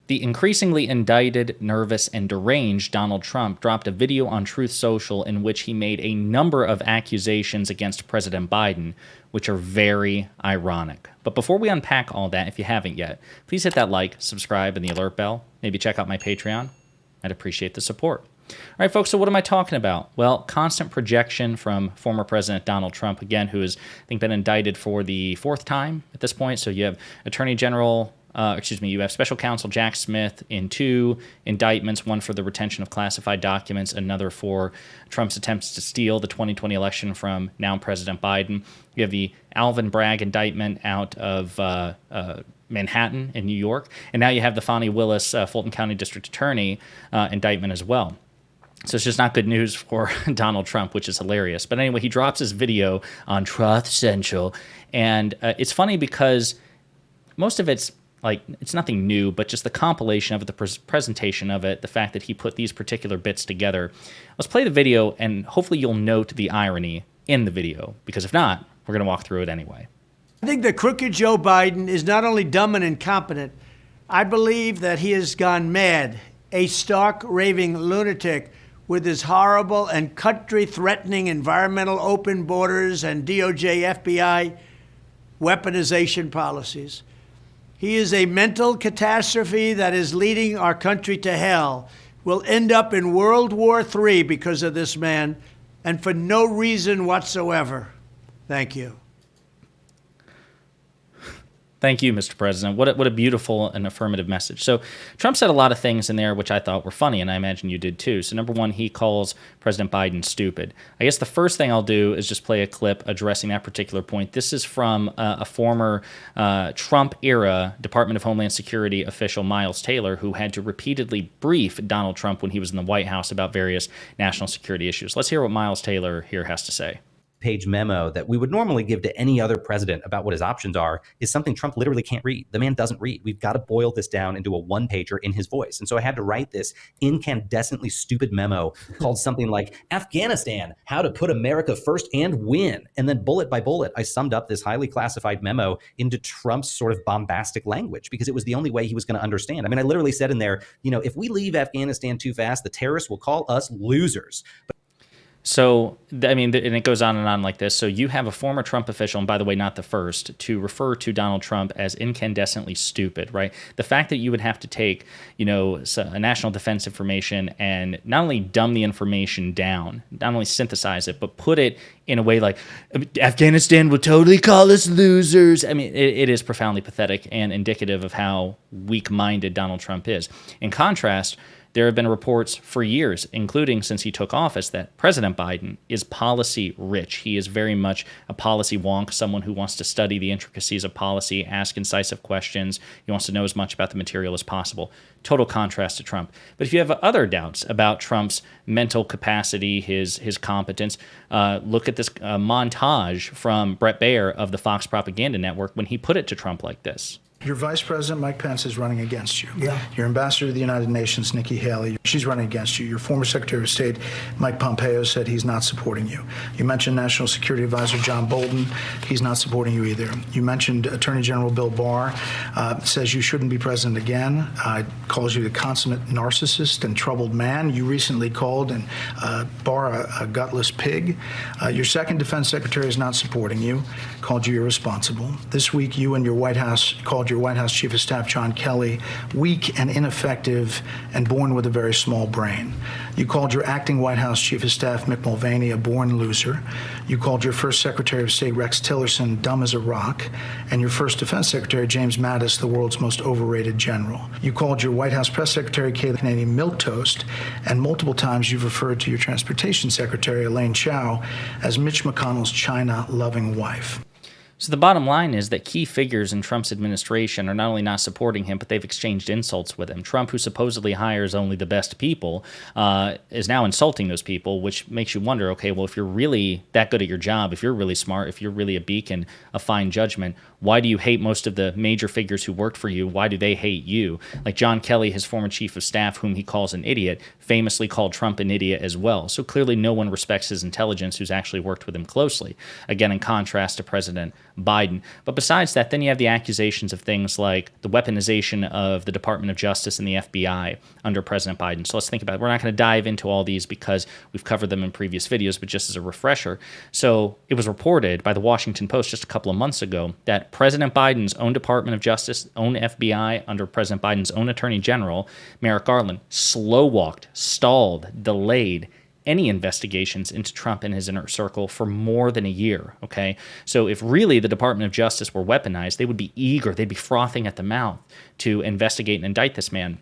The increasingly indicted, nervous, and deranged Donald Trump dropped a video on Truth Social in which he made a number of accusations against President Biden, which are very ironic. But before we unpack all that, if you haven't yet, please hit that like, subscribe, and the alert bell. Maybe check out my Patreon. I'd appreciate the support. All right, folks, so what am I talking about? Well, constant projection from former President Donald Trump, again, who has, I think, been indicted for the fourth time at this point. So you have Attorney General, you have Special Counsel Jack Smith in 2 indictments, one for the retention of classified documents, another for Trump's attempts to steal the 2020 election from now President Biden. You have the Alvin Bragg indictment out of Manhattan in New York. And now you have the Fani Willis, Fulton County District Attorney indictment as well. So it's just not good news for Donald Trump, which is hilarious. But anyway, he drops his video on Truth Social. And it's funny because most of it's like, it's nothing new, but just the compilation of it, the presentation of it, the fact that he put these particular bits together. Let's play the video, and hopefully you'll note the irony in the video, because if not, we're going to walk through it anyway. I think that crooked Joe Biden is not only dumb and incompetent, I believe that he has gone mad, a stark, raving lunatic with his horrible and country-threatening environmental open borders and DOJ, FBI weaponization policies. He is a mental catastrophe that is leading our country to hell. We'll end up in World War III because of this man, and for no reason whatsoever. Thank you. Thank you, Mr. President. What a beautiful and affirmative message. So Trump said a lot of things in there which I thought were funny, and I imagine you did too. So number one, he calls President Biden stupid. I guess the first thing I'll do is just play a clip addressing that particular point. This is from a former Trump-era Department of Homeland Security official, Miles Taylor, who had to repeatedly brief Donald Trump when he was in the White House about various national security issues. Let's hear what Miles Taylor here has to say. Page memo that we would normally give to any other president about what his options are is something Trump literally can't read. The man doesn't read. We've got to boil this down into a one-pager in his voice. And so I had to write this incandescently stupid memo called something like Afghanistan, how to put America first and win. And then bullet by bullet, I summed up this highly classified memo into Trump's sort of bombastic language because it was the only way he was going to understand. I mean, I literally said in there, you know, if we leave Afghanistan too fast, the terrorists will call us losers. So, I mean, and it goes on and on like this. So you have a former Trump official, and by the way, not the first, to refer to Donald Trump as incandescently stupid, right? The fact that you would have to take, you know, a national defense information and not only dumb the information down, not only synthesize it, but put it in a way like, Afghanistan would totally call us losers. I mean, it is profoundly pathetic and indicative of how weak-minded Donald Trump is. In contrast, there have been reports for years, including since he took office, that President Biden is policy rich. He is very much a policy wonk, someone who wants to study the intricacies of policy, ask incisive questions. He wants to know as much about the material as possible. Total contrast to Trump. But if you have other doubts about Trump's mental capacity, his competence, look at this montage from Brett Baer of the Fox Propaganda Network when he put it to Trump like this. Your Vice President, Mike Pence, is running against you. Yeah. Your Ambassador to the United Nations, Nikki Haley, she's running against you. Your former Secretary of State, Mike Pompeo, said he's not supporting you. You mentioned National Security Advisor John Bolton. He's not supporting you either. You mentioned Attorney General Bill Barr, says you shouldn't be president again, calls you the consummate narcissist and troubled man. You recently called Barr a gutless pig. Your second Defense Secretary is not supporting you, called you irresponsible. This week, you and your White House called your White House Chief of Staff, John Kelly, weak and ineffective and born with a very small brain. You called your acting White House Chief of Staff, Mick Mulvaney, a born loser. You called your first Secretary of State, Rex Tillerson, dumb as a rock. And your first Defense Secretary, James Mattis, the world's most overrated general. You called your White House Press Secretary, Kayleigh Canadian, milquetoast. And multiple times you've referred to your Transportation Secretary, Elaine Chao, as Mitch McConnell's China-loving wife. So the bottom line is that key figures in Trump's administration are not only not supporting him, but they've exchanged insults with him. Trump, who supposedly hires only the best people, is now insulting those people, which makes you wonder, okay, well, if you're really that good at your job, if you're really smart, if you're really a beacon of fine judgment, why do you hate most of the major figures who worked for you? Why do they hate you? Like John Kelly, his former chief of staff, whom he calls an idiot, famously called Trump an idiot as well. So clearly no one respects his intelligence who's actually worked with him closely. Again, in contrast to President Biden. But besides that, then you have the accusations of things like the weaponization of the Department of Justice and the FBI under President Biden. So let's think about it. We're not going to dive into all these because we've covered them in previous videos, but just as a refresher. So it was reported by the Washington Post just a couple of months ago that President Biden's own Department of Justice, own FBI under President Biden's own Attorney General, Merrick Garland, slow-walked, stalled, delayed any investigations into Trump and his inner circle for more than a year, okay? So if really the Department of Justice were weaponized, they would be eager, they'd be frothing at the mouth to investigate and indict this man,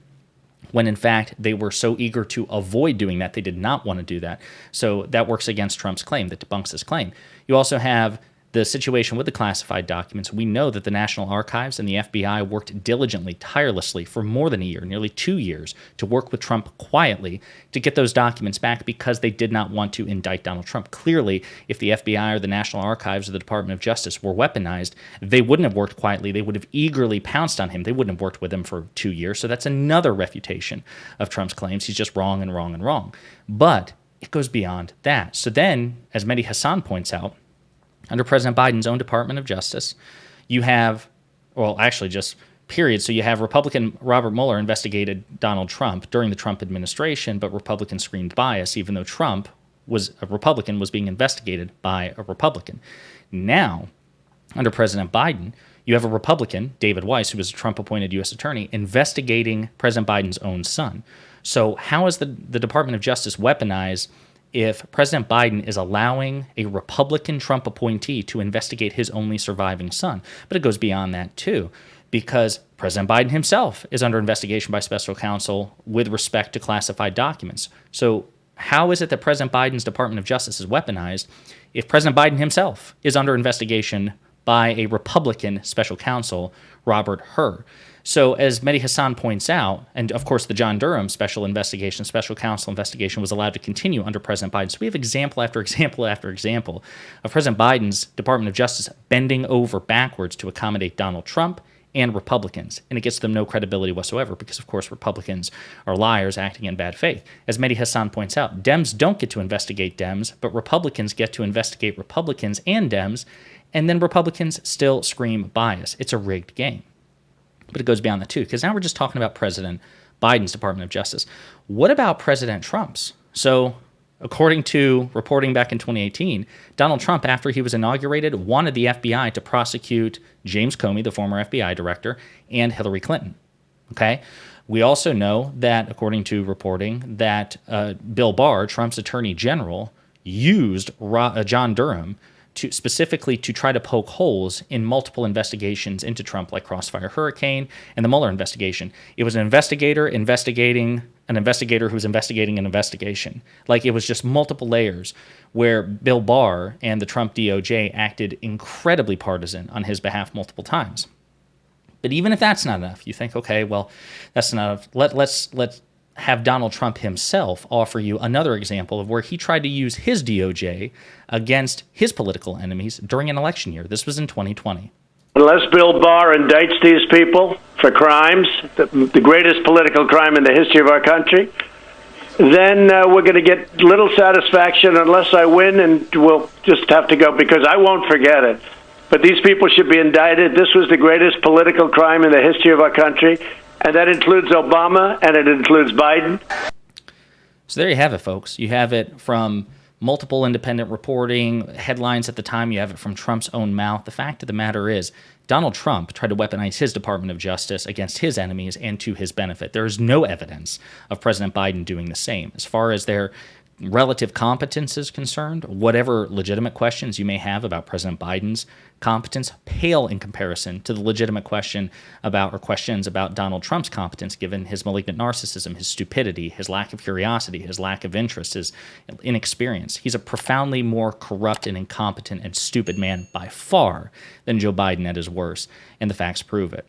when in fact they were so eager to avoid doing that, they did not want to do that. So that works against Trump's claim, that debunks his claim. You also have the situation with the classified documents. We know that the National Archives and the FBI worked diligently, tirelessly for more than a year, nearly 2 years, to work with Trump quietly to get those documents back because they did not want to indict Donald Trump. Clearly, if the FBI or the National Archives or the Department of Justice were weaponized, they wouldn't have worked quietly. They would have eagerly pounced on him. They wouldn't have worked with him for 2 years. So that's another refutation of Trump's claims. He's just wrong and wrong and wrong. But it goes beyond that. So then, as Mehdi Hassan points out, under President Biden's own Department of Justice, you have, well, actually just period. So you have Republican Robert Mueller investigated Donald Trump during the Trump administration, but Republicans screamed bias, even though Trump was a Republican, was being investigated by a Republican. Now, under President Biden, you have a Republican, David Weiss, who was a Trump-appointed U.S. attorney, investigating President Biden's own son. So how is the Department of Justice weaponized if President Biden is allowing a Republican Trump appointee to investigate his only surviving son? But it goes beyond that, too, because President Biden himself is under investigation by special counsel with respect to classified documents. So how is it that President Biden's Department of Justice is weaponized if President Biden himself is under investigation by a Republican special counsel, Robert Hur? So as Mehdi Hassan points out, and of course the John Durham special counsel investigation was allowed to continue under President Biden. So we have example after example after example of President Biden's Department of Justice bending over backwards to accommodate Donald Trump and Republicans. And it gets them no credibility whatsoever because, of course, Republicans are liars acting in bad faith. As Mehdi Hassan points out, Dems don't get to investigate Dems, but Republicans get to investigate Republicans and Dems, and then Republicans still scream bias. It's a rigged game. But it goes beyond that, too, because now we're just talking about President Biden's Department of Justice. What about President Trump's? So, according to reporting back in 2018, Donald Trump, after he was inaugurated, wanted the FBI to prosecute James Comey, the former FBI director, and Hillary Clinton. Okay? We also know that, according to reporting, that Bill Barr, Trump's attorney general, used John Durham specifically to try to poke holes in multiple investigations into Trump, like Crossfire Hurricane and the Mueller investigation. It was an investigator investigating an investigator who's investigating an investigation. Like, it was just multiple layers where Bill Barr and the Trump DOJ acted incredibly partisan on his behalf multiple times. But even if that's not enough, you think, okay, well, that's not enough. Let's have Donald Trump himself offer you another example of where he tried to use his DOJ against his political enemies during an election year. This was in 2020. Unless Bill Barr indicts these people for crimes, the greatest political crime in the history of our country, then we're going to get little satisfaction unless I win, and we'll just have to go, because I won't forget it. But these people should be indicted. This was the greatest political crime in the history of our country. And that includes Obama, and it includes Biden. So there you have it, folks. You have it from multiple independent reporting, headlines at the time. You have it from Trump's own mouth. The fact of the matter is, Donald Trump tried to weaponize his Department of Justice against his enemies and to his benefit. There is no evidence of President Biden doing the same. As far as their relative competence is concerned, whatever legitimate questions you may have about President Biden's competence pale in comparison to the legitimate questions about Donald Trump's competence, given his malignant narcissism, his stupidity, his lack of curiosity, his lack of interest, his inexperience. He's a profoundly more corrupt and incompetent and stupid man by far than Joe Biden at his worst, and the facts prove it.